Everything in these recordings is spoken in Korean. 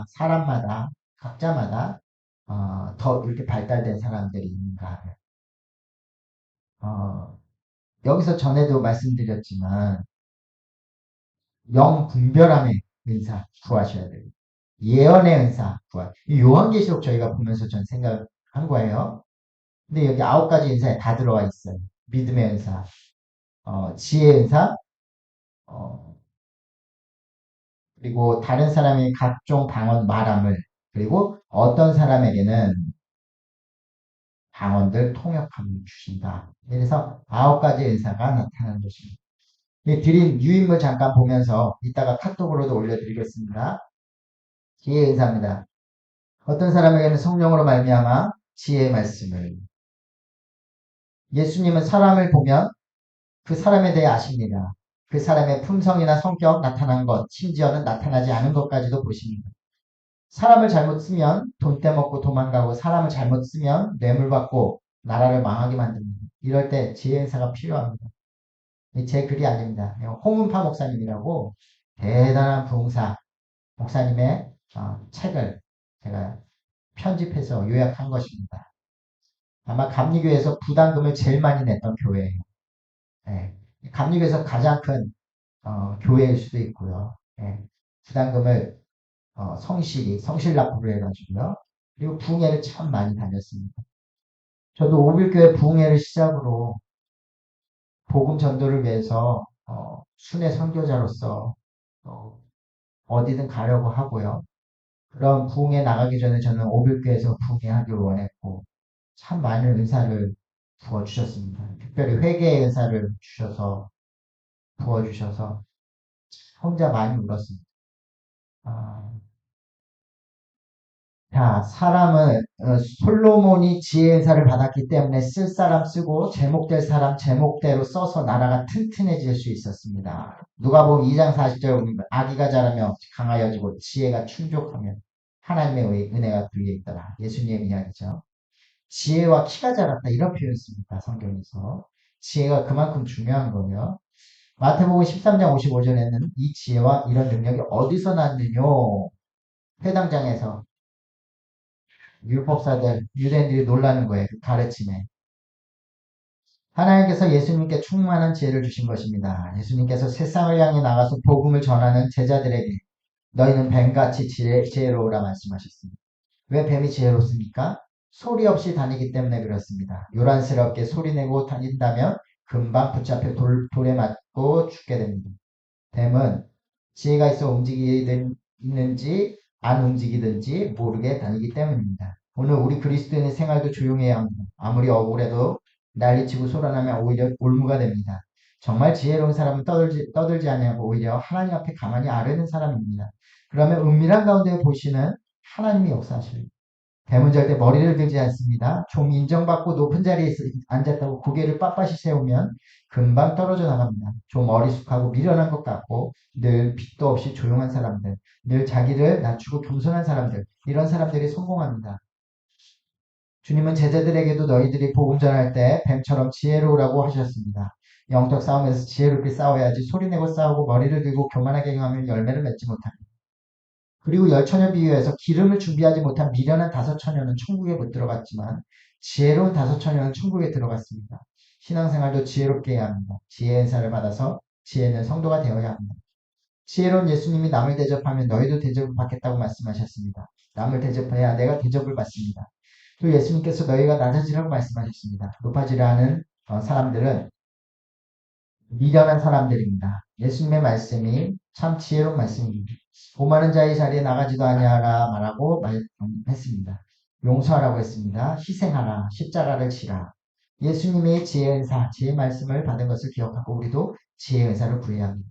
사람마다, 각자마다, 더 이렇게 발달된 사람들이 있는가. 어, 여기서 전에도 말씀드렸지만, 영분별함의 은사 구하셔야 돼요. 예언의 은사 구하. 이 요한계시록 저희가 보면서 전 생각한 거예요. 근데 여기 9가지 은사에 다 들어와 있어요. 믿음의 은사, 지혜의 은사, 어, 그리고 다른 사람이 각종 방언 말함을, 그리고 어떤 사람에게는 방언들 통역함을 주신다. 그래서 9가지 은사가 나타나는 것입니다. 이 드린 유인물 잠깐 보면서 이따가 카톡으로도 올려드리겠습니다. 지혜의 은사입니다. 어떤 사람에게는 성령으로 말미암아 지혜의 말씀을. 예수님은 사람을 보면 그 사람에 대해 아십니다. 그 사람의 품성이나 성격 나타난 것, 심지어는 나타나지 않은 것까지도 보십니다. 사람을 잘못 쓰면 돈 떼먹고 도망가고, 사람을 잘못 쓰면 뇌물 받고 나라를 망하게 만듭니다. 이럴 때 지혜 은사가 필요합니다. 제 글이 아닙니다. 홍은파 목사님이라고 대단한 부흥사 목사님의 책을 제가 편집해서 요약한 것입니다. 아마 감리교에서 부담금을 제일 많이 냈던 교회예요. 예. 감리교에서 가장 큰 교회일 수도 있고요. 예. 부담금을 성실 납부를 해가지고요. 그리고 부흥회를 참 많이 다녔습니다. 저도 오빌교회 부흥회를 시작으로 복음 전도를 위해서 순회 선교자로서 어디든 가려고 하고요. 그런 부흥회 나가기 전에 저는 오빌교회에서 부흥회 하기를 원했고, 참 많은 은사를 부어주셨습니다. 특별히 회개의 은사를 주셔서 부어주셔서 혼자 많이 울었습니다. 아, 자, 사람은 솔로몬이 지혜 은사를 받았기 때문에 쓸 사람 쓰고 제목될 사람 제목대로 써서 나라가 튼튼해질 수 있었습니다. 누가복음 2장 40절 보면 아기가 자라며 강하여지고 지혜가 충족하면 하나님의 은혜가 그에게 있더라. 예수님의 이야기죠. 지혜와 키가 자랐다 이런 표현 씁니다. 성경에서. 지혜가 그만큼 중요한 거예요. 마태복음 13장 55절에는 이 지혜와 이런 능력이 어디서 났느냐? 회당장에서 율법사들, 유대인들이 놀라는 거예요. 그 가르침에. 하나님께서 예수님께 충만한 지혜를 주신 것입니다. 예수님께서 세상을 향해 나가서 복음을 전하는 제자들에게 너희는 뱀같이 지혜로우라 말씀하셨습니다. 왜 뱀이 지혜롭습니까? 소리 없이 다니기 때문에 그렇습니다. 요란스럽게 소리내고 다닌다면 금방 붙잡혀 돌에 맞고 죽게 됩니다. 뱀은 지혜가 있어 움직이는지 안 움직이든지 모르게 다니기 때문입니다. 오늘 우리 그리스도인의 생활도 조용해야 합니다. 아무리 억울해도 난리치고 소란하면 오히려 올무가 됩니다. 정말 지혜로운 사람은 떠들지 아니하고 오히려 하나님 앞에 가만히 아뢰는 사람입니다. 그러면 은밀한 가운데 보시는 하나님이 역사하십니다. 뱀은 절대 머리를 들지 않습니다. 좀 인정받고 높은 자리에 앉았다고 고개를 빳빳이 세우면 금방 떨어져 나갑니다. 좀 어리숙하고 미련한 것 같고 늘 빚도 없이 조용한 사람들, 늘 자기를 낮추고 겸손한 사람들, 이런 사람들이 성공합니다. 주님은 제자들에게도 너희들이 복음 전할 때 뱀처럼 지혜로우라고 하셨습니다. 영적 싸움에서 지혜롭게 싸워야지 소리내고 싸우고 머리를 들고 교만하게 행하면 열매를 맺지 못합니다. 그리고 열처녀 비유에서 기름을 준비하지 못한 미련한 다섯 처녀는 천국에 못 들어갔지만 지혜로운 다섯 처녀는 천국에 들어갔습니다. 신앙생활도 지혜롭게 해야 합니다. 지혜의 은사를 받아서 지혜는 성도가 되어야 합니다. 지혜로운 예수님이 남을 대접하면 너희도 대접을 받겠다고 말씀하셨습니다. 남을 대접해야 내가 대접을 받습니다. 또 예수님께서 너희가 낮아지라고 말씀하셨습니다. 높아지려 하는 사람들은 미련한 사람들입니다. 예수님의 말씀이 참 지혜로운 말씀입니다. 오만한 자의 자리에 나가지도 아니하라 말하고 했습니다. 용서하라고 했습니다. 희생하라, 십자가를 지라. 예수님의 지혜의 은사, 지혜의 말씀을 받은 것을 기억하고 우리도 지혜의 은사를 구해야 합니다.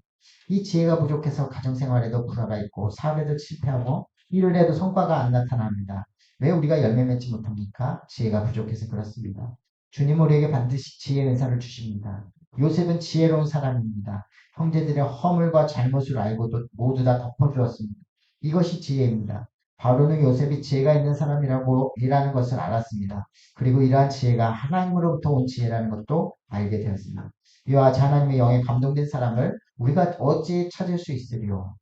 이 지혜가 부족해서 가정생활에도 불화가 있고 사업에도 실패하고 일을 해도 성과가 안 나타납니다. 왜 우리가 열매 맺지 못합니까? 지혜가 부족해서 그렇습니다. 주님 우리에게 반드시 지혜의 은사를 주십니다. 요셉은 지혜로운 사람입니다. 형제들의 허물과 잘못을 알고도 모두 다 덮어주었습니다. 이것이 지혜입니다. 바로는 요셉이 지혜가 있는 사람이라고 일하는 것을 알았습니다. 그리고 이러한 지혜가 하나님으로부터 온 지혜라는 것도 알게 되었습니다. 이와 같이 하나님의 영에 감동된 사람을 우리가 어찌 찾을 수 있으리요?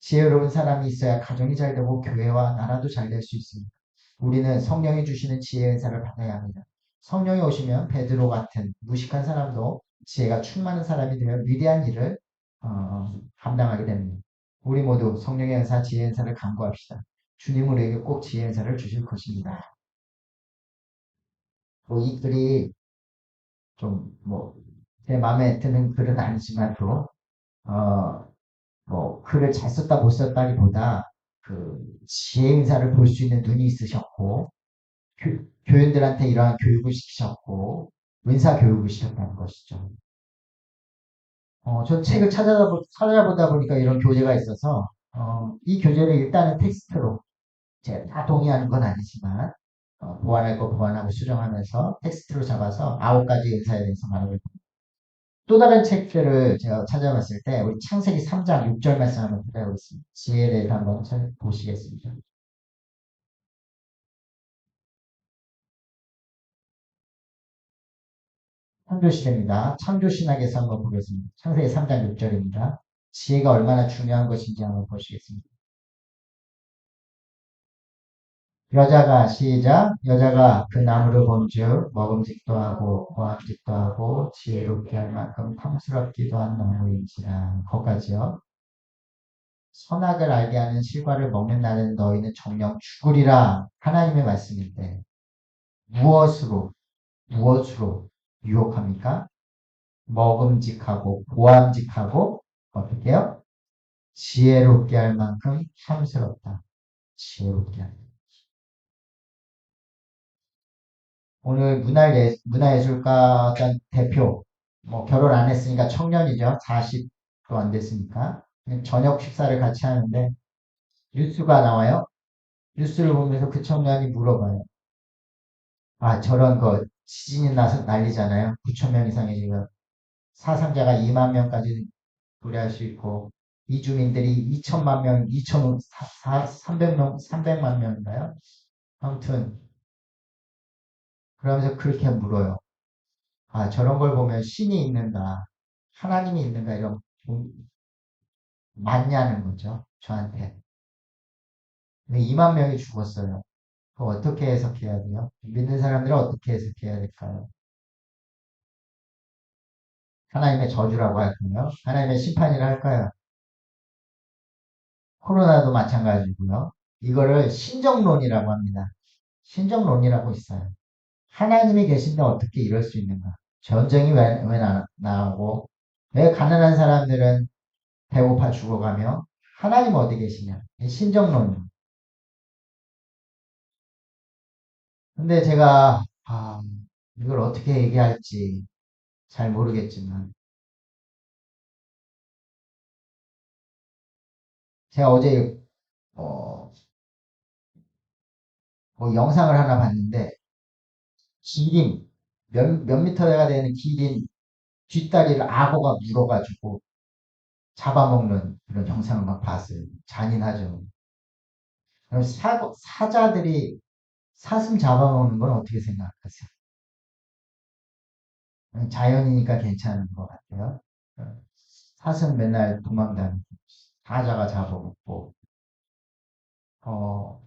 지혜로운 사람이 있어야 가정이 잘 되고 교회와 나라도 잘 될 수 있습니다. 우리는 성령이 주시는 지혜의 은사를 받아야 합니다. 성령이 오시면 베드로 같은 무식한 사람도 지혜가 충만한 사람이 되어 위대한 일을 감당하게 됩니다. 우리 모두 성령의 은사, 지혜의 은사를 간구합시다. 주님 우리에게 꼭 지혜의 은사를 주실 것입니다. 뭐 이 글이 좀 뭐 제 마음에 드는 글은 아니지만 또 뭐 글을 잘 썼다 못 썼다기보다 그 지혜 인사를 볼 수 있는 눈이 있으셨고 교인들한테 이러한 교육을 시키셨고 은사 교육을 시켰다는 것이죠. 전 책을 찾아보다 보니까 이런 교재가 있어서 이 교재를 일단은 텍스트로 제가 다 동의하는 건 아니지만 보완할 거 보완하고 수정하면서 텍스트로 잡아서 9가지 은사에 대해서 말하고 있습니다. 또 다른 책들을 제가 찾아봤을 때 우리 창세기 3장 6절 말씀 한번 찾아보겠습니다. 지혜에 대해서 한번 보시겠습니다. 창조시대입니다. 창조신학에서 한번 보겠습니다. 창세기 3장 6절입니다. 지혜가 얼마나 중요한 것인지 한번 보시겠습니다. 여자가 시작 여자가 그 나무를 본즉 먹음직도 하고 보암직도 하고 지혜롭게 할 만큼 탐스럽기도 한 나무인지라 거기까지요. 선악을 알게 하는 실과를 먹는 날은 너희는 정령 죽으리라 하나님의 말씀인데 무엇으로 무엇으로 유혹합니까? 먹음직하고 보암직하고 어떻게 해요? 지혜롭게 할 만큼 탐스럽다. 지혜롭게 할. 오늘 문화예술가 대표 뭐 결혼 안 했으니까 청년이죠. 40도 안 됐으니까 저녁 식사를 같이 하는데 뉴스가 나와요. 뉴스를 보면서 그 청년이 물어봐요. 아 저런 거 지진이 나서 난리잖아요. 9천 명 이상이 지금 사상자가 2만 명까지 도래할 수 있고 이주민들이 2천만 명, 2천 300명, 300만 명인가요? 아무튼 그러면서 그렇게 물어요. 아 저런 걸 보면 신이 있는가, 하나님이 있는가 이런 맞냐는 거죠. 저한테. 근데 2만 명이 죽었어요. 그거 어떻게 해석해야 돼요? 믿는 사람들은 어떻게 해석해야 될까요? 하나님의 저주라고 할까요? 하나님의 심판이라 할까요? 코로나도 마찬가지고요. 이거를 신정론이라고 합니다. 신정론이라고 있어요. 하나님이 계신데 어떻게 이럴 수 있는가? 전쟁이 왜 나오고, 왜 가난한 사람들은 배고파 죽어가며, 하나님 어디 계시냐? 신정론. 근데 제가, 이걸 어떻게 얘기할지 잘 모르겠지만, 제가 어제, 어, 뭐 영상을 하나 봤는데, 기린, 몇 미터가 되는 기린 뒷다리를 악어가 물어가지고 잡아먹는 그런 영상을 막 봤어요. 잔인하죠. 그럼 사자들이 사슴 잡아먹는 건 어떻게 생각하세요? 자연이니까 괜찮은 것 같아요. 사슴 맨날 도망다니고, 사자가 잡아먹고, 어,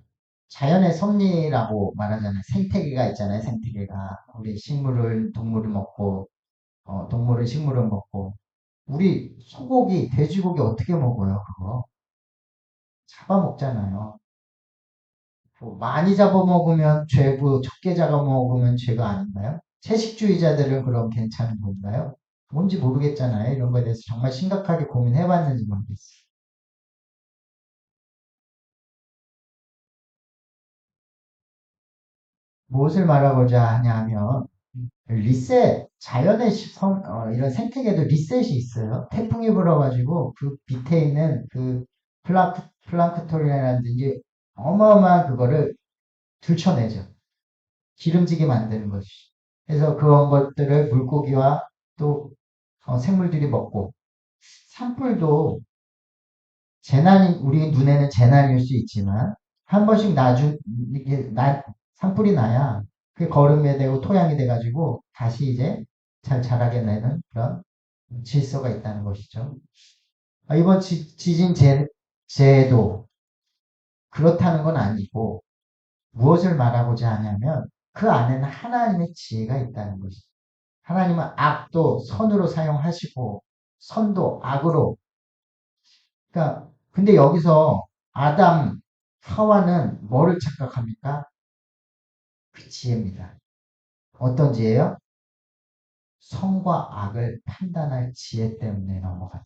자연의 섭리라고 말하잖아요. 생태계가 있잖아요. 생태계가. 우리 동물을 먹고, 동물은 식물을 먹고, 우리 소고기, 돼지고기 어떻게 먹어요? 그거 잡아먹잖아요. 뭐 많이 잡아먹으면 죄고 적게 잡아먹으면 죄가 아닌가요? 채식주의자들은 그럼 괜찮은 건가요? 뭔지 모르겠잖아요. 이런 거에 대해서 정말 심각하게 고민해봤는지 모르겠어요. 무엇을 말하고자 하냐 하면 자연의 이런 생태계도 리셋이 있어요. 태풍이 불어가지고 그 밑에 있는 그 플랑크톤이라든지 어마어마한 그거를 들춰내죠. 기름지게 만드는 것이. 그래서 그런 것들을 물고기와 또 생물들이 먹고 산불도 우리 눈에는 재난일 수 있지만 한 번씩 이게 산불이 나야 그게 거름이 되고 토양이 돼가지고 다시 이제 잘 자라게 되는 그런 질서가 있다는 것이죠. 이번 제도 그렇다는 건 아니고 무엇을 말하고자 하냐면 그 안에는 하나님의 지혜가 있다는 것이죠. 하나님은 악도 선으로 사용하시고 선도 악으로. 그러니까 근데 여기서 아담 하와는 뭐를 착각합니까? 그 지혜입니다. 어떤 지혜요? 선과 악을 판단할 지혜 때문에 넘어갔다.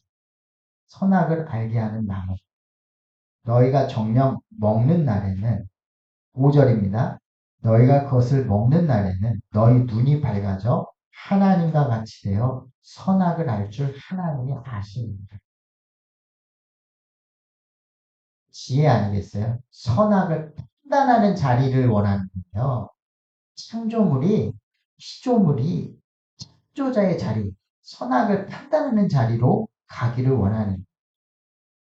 선악을 알게 하는 나무. 너희가 정령 먹는 날에는 5절입니다. 너희가 그것을 먹는 날에는 너희 눈이 밝아져 하나님과 같이 되어 선악을 알 줄 하나님이 아십니다. 지혜 아니겠어요? 선악을 판단하는 자리를 원하는 거예요. 창조물이, 피조물이 창조자의 자리, 선악을 판단하는 자리로 가기를 원하는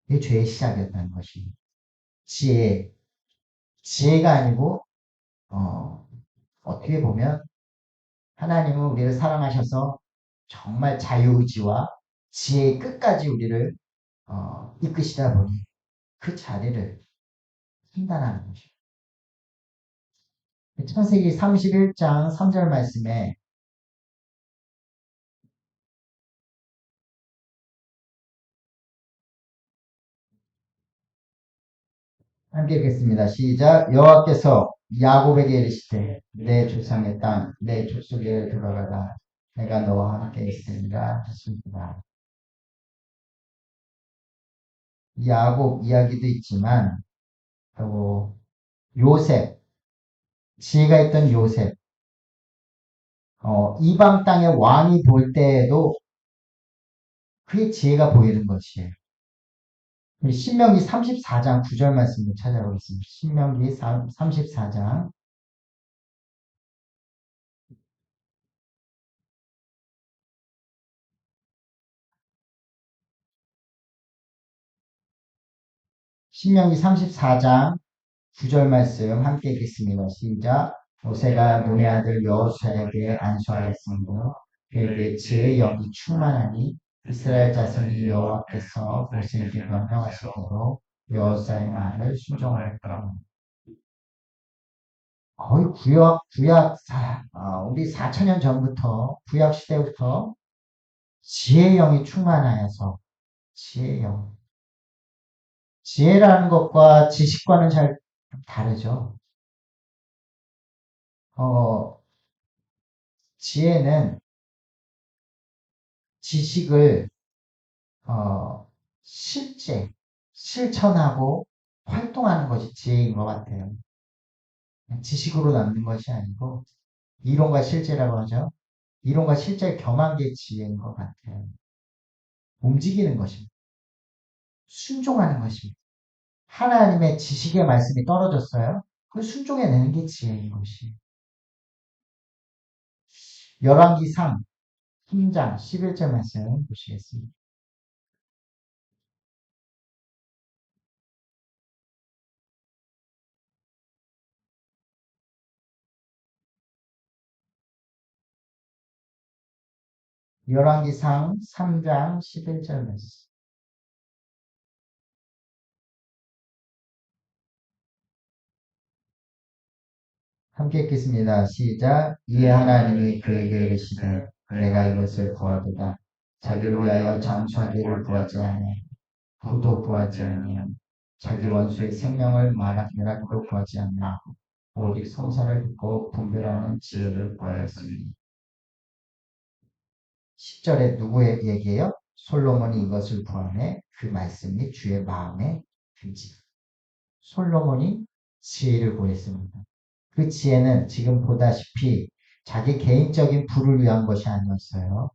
게 죄의 시작이었다는 것이. 지혜, 지혜가 아니고 어떻게 보면 하나님은 우리를 사랑하셔서 정말 자유의지와 지혜의 끝까지 우리를 이끄시다 보니 그 자리를 판단하는 것이죠. 창세기 31장 3절 말씀에 함께 읽겠습니다. 시작. 여호와께서 야곱에게 이르시되 내 조상의 땅, 내 족속에 들어가라. 내가 너와 함께 있으리라 하십니다. 야곱 이야기도 있지만 또 요셉, 지혜가 있던 요셉, 이방 땅의 왕이 볼 때에도 그의 지혜가 보이는 것이에요. 우리 신명기 34장 9절 말씀을 찾아보겠습니다. 신명기 34장 신명기 34장 9절 말씀 함께 읽겠습니다. 시작. 모세가 눈의 아들 여호수아에게 안수하였으므로 그에게 지혜의 영이 충만하니 이스라엘 자손이 여호와께서 모세에게 명령하시므로 여호수아의 말을 순종하였더라. 거의 우리 4천년 전부터 구약 시대부터 지혜의 영이 충만하여서 지혜의 영. 지혜라는 것과 지식과는 잘 다르죠. 지혜는 지식을 실천하고 활동하는 것이 지혜인 것 같아요. 지식으로 남는 것이 아니고 이론과 실제라고 하죠. 이론과 실제를 겸한 게 지혜인 것 같아요. 움직이는 것입니다. 순종하는 것입니다. 하나님의 지식의 말씀이 떨어졌어요. 그걸 순종해내는 게 지혜인 것이에요. 열왕기상 3장 11절 말씀 보시겠습니다. 열왕기상 3장 11절 말씀. 함께 읽겠습니다. 시작. 이에 하나님이 그에게 이르시되 내가 이것을 구하도다. 자기를 위하여 장수하기를 구하지 아니하며 부도 구하지 아니하며 자기 원수의 생명을 멸하기도 구하지 않나 오직 성사를 듣고 분별하는 지혜를 구하였으니. 10절에 누구의 얘기예요? 솔로몬이 이것을 구하매 그 말씀이 주의 마음에 든지라. 솔로몬이 지혜를 구했습니다. 그 지혜는 지금 보다시피 자기 개인적인 부를 위한 것이 아니었어요.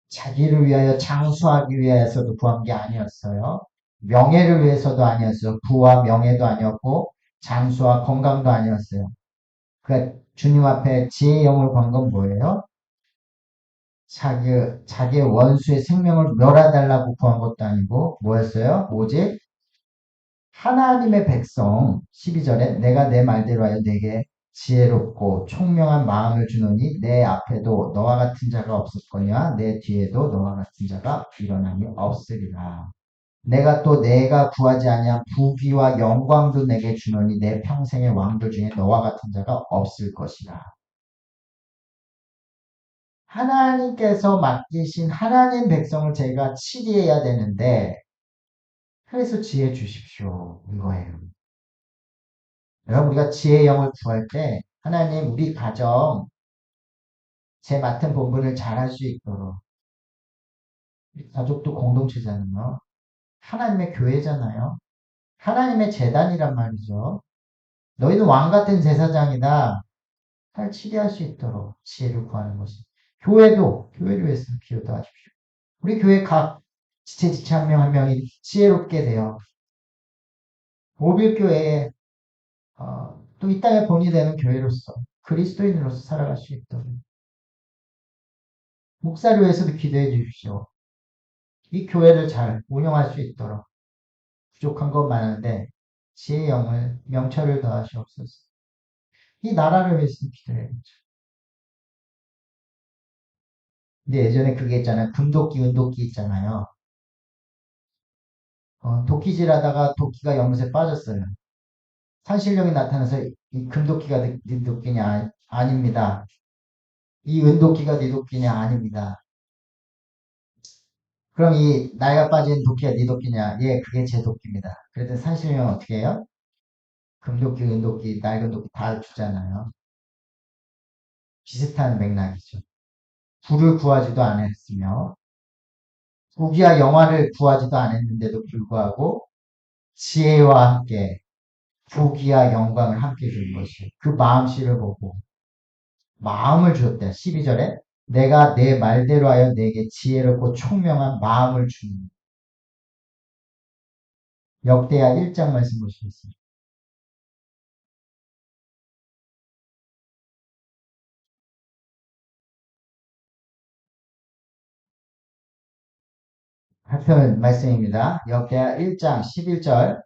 자기를 위하여 장수하기 위해서도 구한 게 아니었어요. 명예를 위해서도 아니었어요. 부와 명예도 아니었고 장수와 건강도 아니었어요. 그러니까 주님 앞에 지혜의 영을 구한 건 뭐예요? 자기의 원수의 생명을 멸하달라고 구한 것도 아니고 뭐였어요? 오직 하나님의 백성 12절에 내가 내 말대로 하여 내게 지혜롭고 총명한 마음을 주노니 내 앞에도 너와 같은 자가 없었거니와 내 뒤에도 너와 같은 자가 일어남이 없으리라. 내가 구하지 아니한 부귀와 영광도 내게 주노니 내 평생의 왕들 중에 너와 같은 자가 없을 것이라. 하나님께서 맡기신 하나님 백성을 제가 치리해야 되는데 그래서 지혜 주십시오. 이거예요. 여러분 우리가 지혜의 영을 구할 때 하나님 우리 가정 제 맡은 본분을 잘할 수 있도록 우리 가족도 공동체잖아요. 하나님의 교회잖아요. 하나님의 재단이란 말이죠. 너희는 왕 같은 제사장이다. 잘 치리할 수 있도록 지혜를 구하는 것이. 교회를 위해서 기도도 하십시오. 우리 교회 각 지체 한 명 한 명이 지혜롭게 되어 오빌교회에 또 이 땅에 본이 되는 교회로서 그리스도인으로서 살아갈 수 있도록 목사를 위해서도 기도해 주십시오. 이 교회를 잘 운영할 수 있도록 부족한 건 많은데 지혜의 영을 명철을 더하시옵소서. 이 나라를 위해서 기도해야죠. 근데 예전에 그게 있잖아요. 금도끼, 은도끼 있잖아요. 도끼질 하다가 도끼가 연못에 빠졌어요. 산신령이 나타나서 이 금도끼가 네 도끼냐? 아닙니다. 이 은도끼가 네 도끼냐? 아닙니다. 그럼 이 나이가 빠진 도끼가 네 도끼냐? 예, 그게 제 도끼입니다. 그랬더니 산신령은 어떻게 해요? 금도끼, 은도끼, 낡은 도끼 다 주잖아요. 비슷한 맥락이죠. 부를 구하지도 않았으며 부귀와 영화를 구하지도 않았는데도 불구하고 지혜와 함께 부귀와 영광을 함께 준 것이 그 마음씨를 보고 마음을 주었대. 12절에 내가 내 말대로 하여 내게 지혜롭고 총명한 마음을 주니 역대하 1장 말씀 보시겠습니다. 발표 말씀입니다. 역대하 1장 11절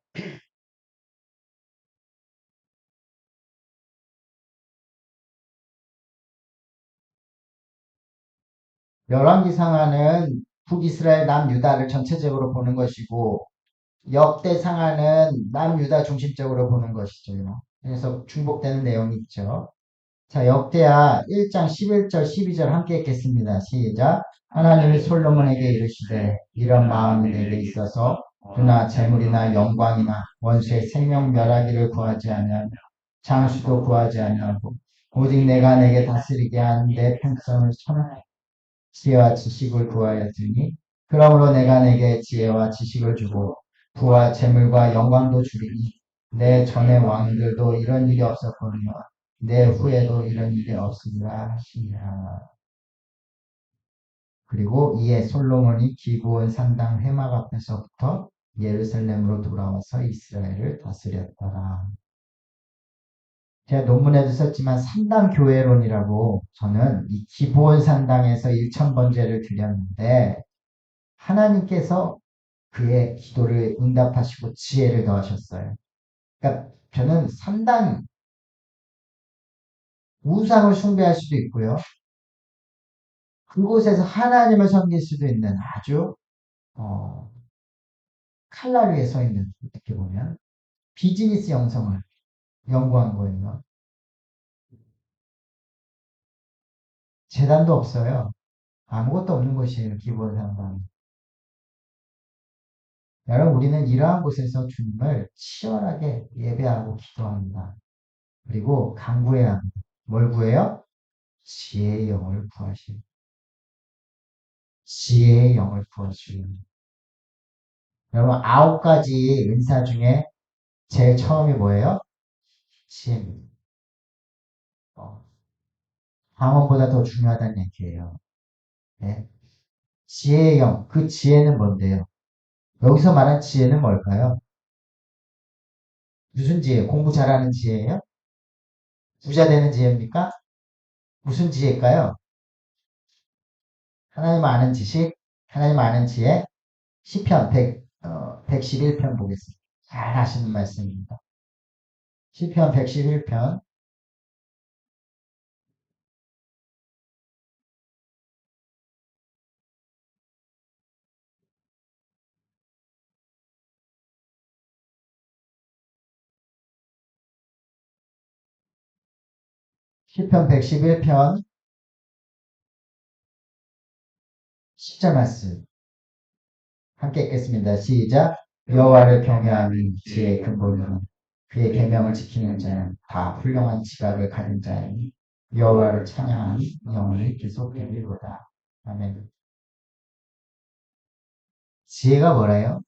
열왕기상하는 북이스라엘 남유다를 전체적으로 보는 것이고 역대상하는 남유다 중심적으로 보는 것이죠. 그래서 중복되는 내용이 있죠. 자, 역대하 1장 11절 12절 함께 읽겠습니다. 시작. 하나님이 솔로몬에게 이르시되 이런 마음이 내게 있어서 그나 재물이나 영광이나 원수의 생명 멸하기를 구하지 아니하며 장수도 구하지 아니하고 오직 내가 내게 다스리게 한 내 평성을 천하에 지혜와 지식을 구하였으니 그러므로 내가 내게 지혜와 지식을 주고 부와 재물과 영광도 주리니 내 전의 왕들도 이런 일이 없었거니와 내 후에도 이런 일이 없으리라 하시니라. 그리고 이에 솔로몬이 기브온 산당 회막 앞에서부터 예루살렘으로 돌아와서 이스라엘을 다스렸더라. 제가 논문에도 썼지만 산당 교회론이라고 저는 이 기브온 산당에서 1,000번제를 드렸는데 하나님께서 그의 기도를 응답하시고 지혜를 더하셨어요. 그러니까 저는 산당 우상을 숭배할 수도 있고요. 그곳에서 하나님을 섬길 수도 있는 아주 어, 칼날 위에 서 있는 어떻게 보면 비즈니스 영성을 연구한 거예요. 재단도 없어요. 아무것도 없는 곳이에요. 기본 상담. 여러분 우리는 이러한 곳에서 주님을 치열하게 예배하고 기도합니다. 그리고 간구해야 합니다. 뭘 구해요? 지혜의 영을 구하시는 지혜의 영을 구하시는 여러분 9가지 은사 중에 제일 처음이 뭐예요? 지혜입니다. 어, 방언보다 더 중요하다는 얘기예요. 네? 지혜의 영, 그 지혜는 뭔데요? 여기서 말한 지혜는 뭘까요? 무슨 지혜? 공부 잘하는 지혜예요? 부자 되는 지혜입니까? 무슨 지혜일까요? 하나님 아는 지식, 하나님 아는 지혜, 시편 111편 보겠습니다. 잘 하시는 말씀입니다. 시편 111편 시편 111편 10절 말씀 함께 읽겠습니다. 시작. 여호와를 경외함이 지혜의 근본이니 그의 계명을 지키는 자는 다 훌륭한 지각을 가진 자이니 여호와를 찬양하니 영원히 계속되리로다. 아멘. 지혜가 뭐래요?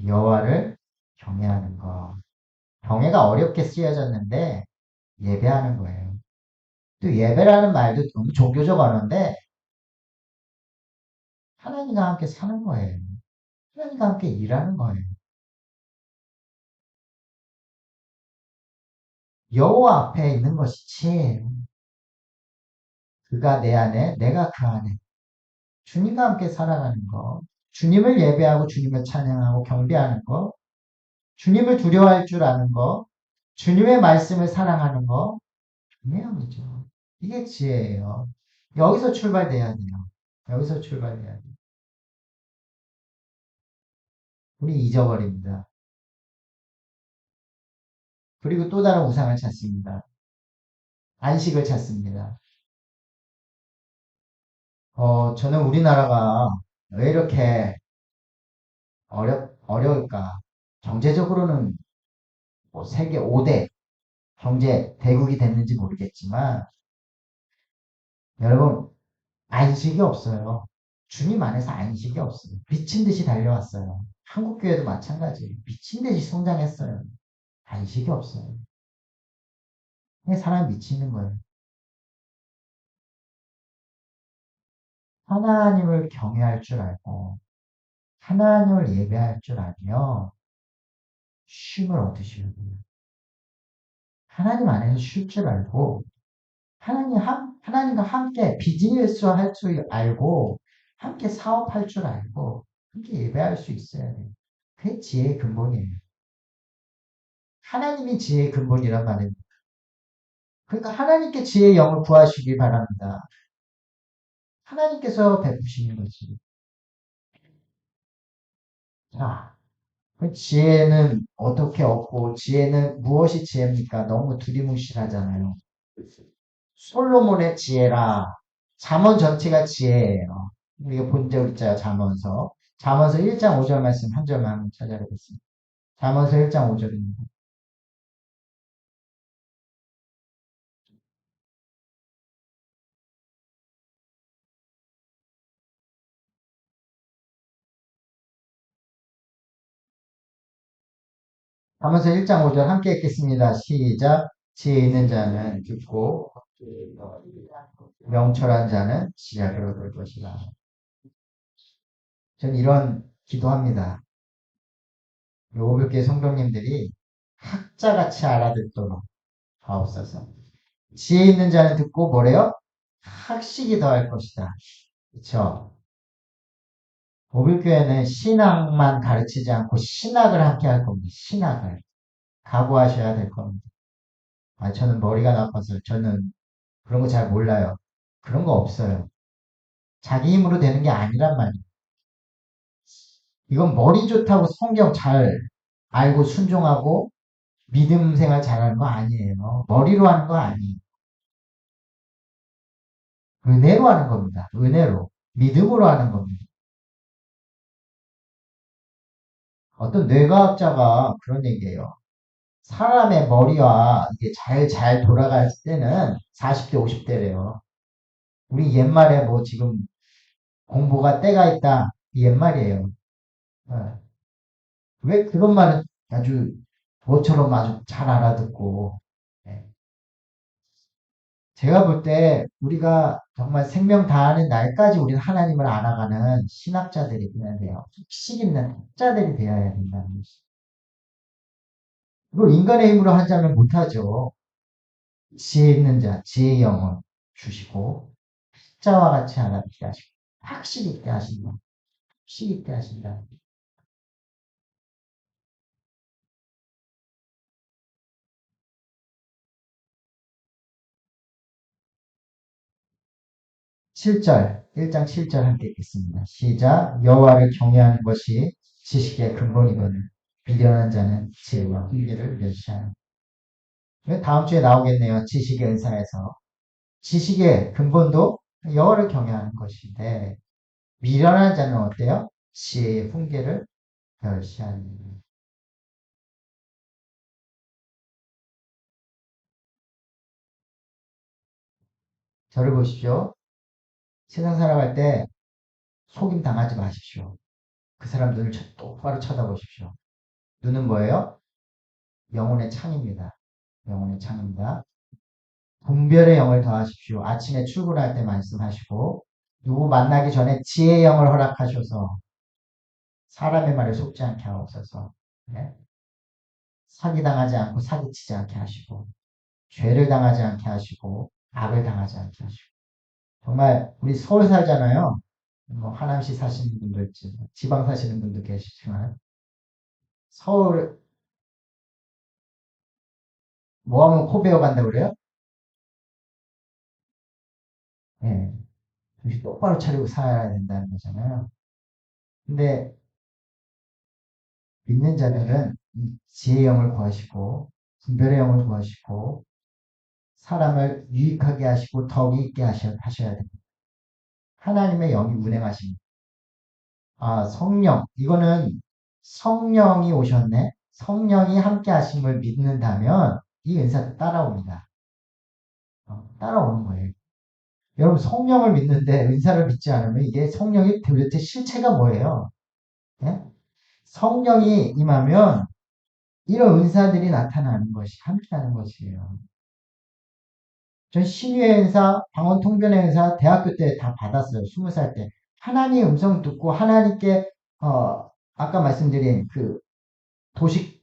여호와를 경외하는 거. 경외가 어렵게 쓰여졌는데 예배하는 거예요. 또 예배라는 말도 너무 종교적 언어인데 하나님과 함께 사는 거예요. 하나님과 함께 일하는 거예요. 여호와 앞에 있는 것이 지혜예요. 그가 내 안에, 내가 그 안에. 주님과 함께 살아가는 거. 주님을 예배하고 주님을 찬양하고 경배하는 거. 주님을 두려워할 줄 아는 거. 주님의 말씀을 사랑하는 거. 분명이죠. 이게 지혜예요. 여기서 출발돼야 돼요. 여기서 출발돼야 돼요. 우리 잊어버립니다. 그리고 또 다른 우상을 찾습니다. 안식을 찾습니다. 저는 우리나라가 왜 이렇게 어려울까? 경제적으로는 뭐 세계 5대 경제 대국이 됐는지 모르겠지만, 여러분, 안식이 없어요. 주님 안에서 안식이 없어요. 미친 듯이 달려왔어요. 한국교회도 마찬가지예요. 미친 듯이 성장했어요. 안식이 없어요. 그냥 사람이 미치는 거예요. 하나님을 경외할 줄 알고, 하나님을 예배할 줄 알면, 쉼을 얻으셔야 돼요. 하나님 안에서 쉴 줄 알고, 하나님과 함께 비즈니스 할 줄 알고, 함께 사업할 줄 알고, 함께 예배할 수 있어야 돼요. 그게 지혜의 근본이에요. 하나님이 지혜의 근본이란 말입니다. 그러니까 하나님께 지혜의 영을 구하시기 바랍니다. 하나님께서 베푸시는 거지. 자, 그 지혜는 어떻게 얻고, 지혜는 무엇이 지혜입니까? 너무 두리뭉실하잖아요. 솔로몬의 지혜라. 잠언 전체가 지혜예요. 우리가 본 적 있잖아요, 잠언서. 잠언서 1장 5절 말씀 한 절만 한번 찾아보겠습니다. 잠언서 1장 5절입니다. 잠언서 1장 5절 함께 읽겠습니다. 시작. 지혜 있는 자는 듣고 명철한 자는 지략을 얻을 것이다. 저는 이런 기도합니다. 요백개 성도님들이 학자같이 알아듣도록 하옵소서. 지혜 있는 자는 듣고 뭐래요? 학식이 더할 것이다. 그렇죠? 오빌교회는 신학만 가르치지 않고 신학을 함께 할 겁니다. 신학을. 각오하셔야 될 겁니다. 저는 머리가 나빠서 저는 그런 거 잘 몰라요. 그런 거 없어요. 자기 힘으로 되는 게 아니란 말이에요. 이건 머리 좋다고 성경 잘 알고 순종하고 믿음 생활 잘하는 거 아니에요. 머리로 하는 거 아니에요. 은혜로 하는 겁니다. 은혜로. 믿음으로 하는 겁니다. 어떤 뇌과학자가 그런 얘기예요. 사람의 머리와 이게 잘 돌아갈 때는 40대, 50대래요. 우리 옛말에 뭐 지금 공부가 때가 있다. 이 옛말이에요. 어. 왜 그런 말은 아주 저처럼 아주 잘 알아듣고. 예. 제가 볼 때 우리가 정말 생명 다하는 날까지 우리는 하나님을 알아가는 신학자들이 되어야 돼요. 식 있는 학자들이 되어야 된다는 것이. 이걸 인간의 힘으로 하자면 못하죠. 지혜 있는 자, 지혜의 영을 주시고 자와 같이 알아듣게 하시고 확실히 있게 하신다. 확실히 있게 하신다. 7절, 1장 7절 함께 읽겠습니다. 시작. 여호와를 경외하는 것이 지식의 근본이거든. 미련한 자는 지혜와 훈계를 멸시하는. 다음 주에 나오겠네요. 지식의 은사에서. 지식의 근본도 여호와를 경외하는 것인데 미련한 자는 어때요? 지혜의 훈계를 멸시하는. 저를 보십시오. 세상 살아갈 때 속임 당하지 마십시오. 그 사람 눈을 똑바로 쳐다보십시오. 눈은 뭐예요? 영혼의 창입니다. 영혼의 창입니다. 분별의 영을 더하십시오. 아침에 출근할 때 말씀하시고 누구 만나기 전에 지혜의 영을 허락하셔서 사람의 말에 속지 않게 하옵소서. 네? 사기당하지 않고 사기치지 않게 하시고 죄를 당하지 않게 하시고 악을 당하지 않게 하시고 정말 우리 서울 살잖아요. 뭐 하남시 사시는 분도 있지 지방 사시는 분도 계시지만 서울 뭐 하면 코 베어간다고 그래요? 예. 정신 똑바로 차리고 살아야 된다는 거잖아요. 근데 믿는 자들은 이 지혜의 영을 구하시고 분별의 영을 구하시고 사람을 유익하게 하시고 덕이 있게 하셔야 됩니다. 하나님의 영이 운행하십니다. 아, 성령. 이거는 성령이 오셨네. 성령이 함께 하심을 믿는다면 이 은사 따라옵니다. 따라오는 거예요. 여러분 성령을 믿는데 은사를 믿지 않으면 이게 성령이 도대체 실체가 뭐예요? 예? 성령이 임하면 이런 은사들이 나타나는 것이 함께하는 것이에요. 전 신유의 은사, 방언 통변의 은사 대학교 때 다 받았어요. 20살 때. 하나님의 음성 듣고 하나님께 아까 말씀드린 그 도식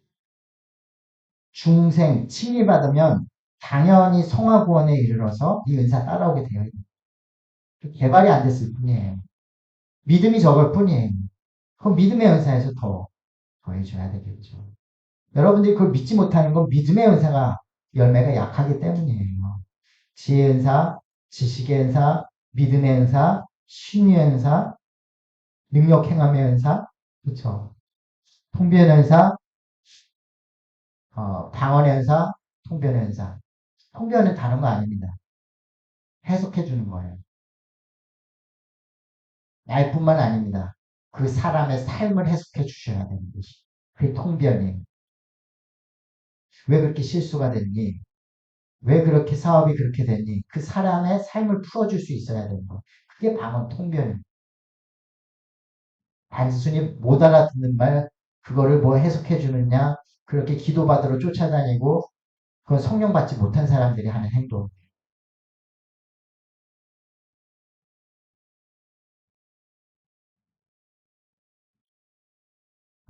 중생 칭의 받으면 당연히 성화 구원에 이르러서 이 은사 따라오게 되어 있는 개발이 안 됐을 뿐이에요. 믿음이 적을 뿐이에요. 그럼 믿음의 은사에서 더 더해줘야 되겠죠. 여러분들이 그걸 믿지 못하는 건 믿음의 은사가 열매가 약하기 때문이에요. 지혜의 은사, 지식의 은사, 믿음의 은사, 신유의 은사, 능력 행함의 은사, 그렇죠. 통변의 은사, 방언의 은사, 통변의 은사. 통변은 다른 거 아닙니다. 해석해 주는 거예요. 날뿐만 아닙니다. 그 사람의 삶을 해석해 주셔야 되는 것이. 그게 통변이에요. 왜 그렇게 실수가 됐니? 왜 그렇게 사업이 그렇게 됐니? 그 사람의 삶을 풀어줄 수 있어야 되는 거. 그게 방언 통변입니다. 단순히 못 알아듣는 말, 그거를 뭐 해석해 주느냐, 그렇게 기도받으러 쫓아다니고, 그건 성령 받지 못한 사람들이 하는 행동.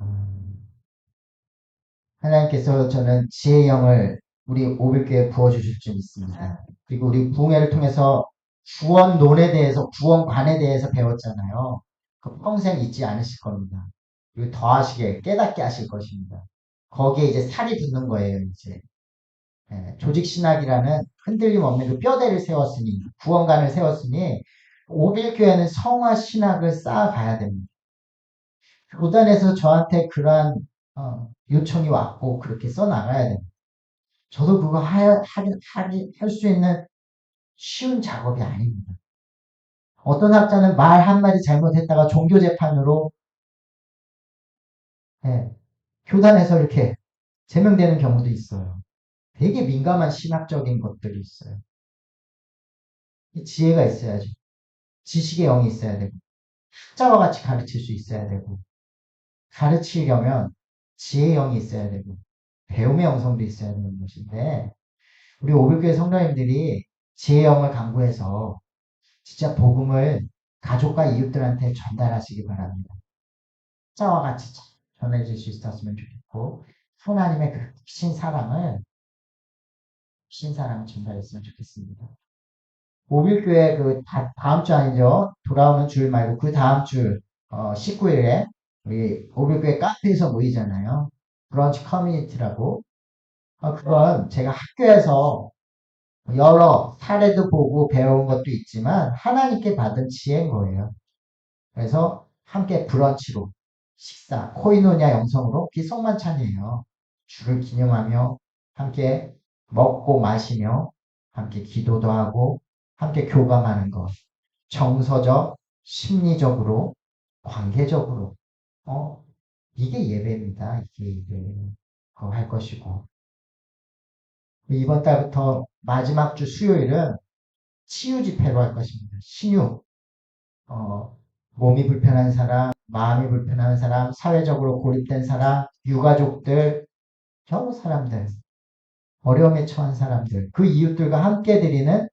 음, 하나님께서 저는 지혜의 영을 우리 오백교에 부어주실 줄 믿습니다. 그리고 우리 부흥회를 통해서 구원론에 대해서, 구원관에 대해서 배웠잖아요. 그 평생 잊지 않으실 겁니다. 그리고 더 하시게, 깨닫게 하실 것입니다. 거기에 이제 살이 붙는 거예요, 이제. 예, 조직신학이라는 흔들림 없는 그 뼈대를 세웠으니, 구원관을 세웠으니, 오빌교회는 성화신학을 쌓아가야 됩니다. 교단에서 저한테 그러한 요청이 왔고, 그렇게 써나가야 됩니다. 저도 그거 할 수 있는 쉬운 작업이 아닙니다. 어떤 학자는 말 한마디 잘못했다가 종교재판으로, 예, 교단에서 이렇게 제명되는 경우도 있어요. 되게 민감한 신학적인 것들이 있어요. 지혜가 있어야죠. 지식의 영이 있어야 되고, 학자와 같이 가르칠 수 있어야 되고, 가르치려면 지혜의 영이 있어야 되고, 배움의 영성도 있어야 되는 것인데, 우리 오백교회 성도님들이 지혜의 영을 강구해서 진짜 복음을 가족과 이웃들한테 전달하시기 바랍니다. 학자와 같이 전해질 수 있었으면 좋겠고, 하나님의 그 신사랑을 전달했으면 좋겠습니다. 오빌교회 그 다음 주 아니죠? 돌아오는 주 말고 그 다음 주 19일에 우리 오빌교회 카페에서 모이잖아요. 브런치 커뮤니티라고. 그건 제가 학교에서 여러 사례도 보고 배운 것도 있지만 하나님께 받은 지혜인 거예요. 그래서 함께 브런치로 식사, 코이노냐 영성으로 기성만찬이에요. 주를 기념하며 함께 먹고 마시며 함께 기도도 하고 함께 교감하는 것, 정서적, 심리적으로, 관계적으로, 어, 이게 예배입니다. 이게 그거 할 것이고. 이번 달부터 마지막 주 수요일은 치유 집회로 할 것입니다. 신유, 몸이 불편한 사람, 마음이 불편한 사람, 사회적으로 고립된 사람, 유가족들, 여러 사람들, 어려움에 처한 사람들, 그 이웃들과 함께 드리는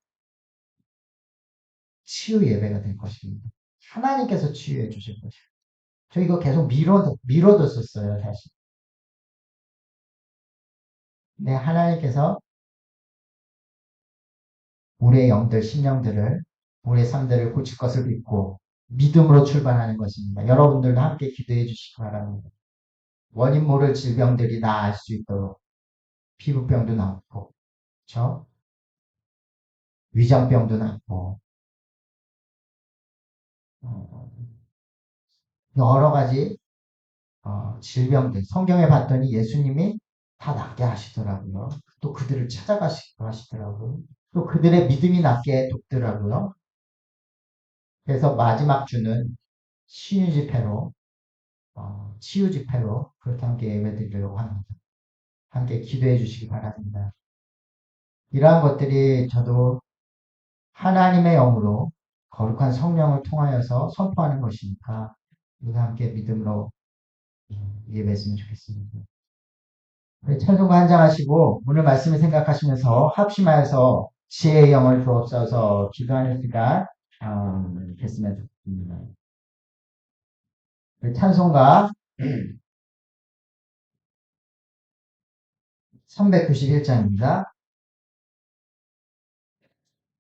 치유 예배가 될 것입니다. 하나님께서 치유해 주실 것이에요. 저 이거 계속 미뤄뒀었어요, 사실. 네, 하나님께서 우리의 영들, 심령들을, 우리의 삶들을 고칠 것을 믿고 믿음으로 출발하는 것입니다. 여러분들도 함께 기도해 주시기 바랍니다. 원인 모를 질병들이 나을 수 있도록 피부병도 낫고, 그렇죠? 위장병도 낫고, 어, 여러 가지 질병들, 성경에 봤더니 예수님이 다 낫게 하시더라고요. 또 그들을 찾아가시기도 하시더라고요. 또 그들의 믿음이 낫게 돕더라고요. 그래서 마지막 주는 치유 집회로, 치유 집회로 그렇게 함께 예배드리려고 합니다. 함께 기도해 주시기 바랍니다. 이러한 것들이 저도 하나님의 영으로 거룩한 성령을 통하여서 선포하는 것이니까 우리가 함께 믿음으로 예배했으면 좋겠습니다. 우리 찬송가 한 장 하시고 오늘 말씀을 생각하시면서 합심하여서 지혜의 영을 주옵소서 기도하는 시간 됐으면 좋겠습니다. 우리 찬송가 391장입니다.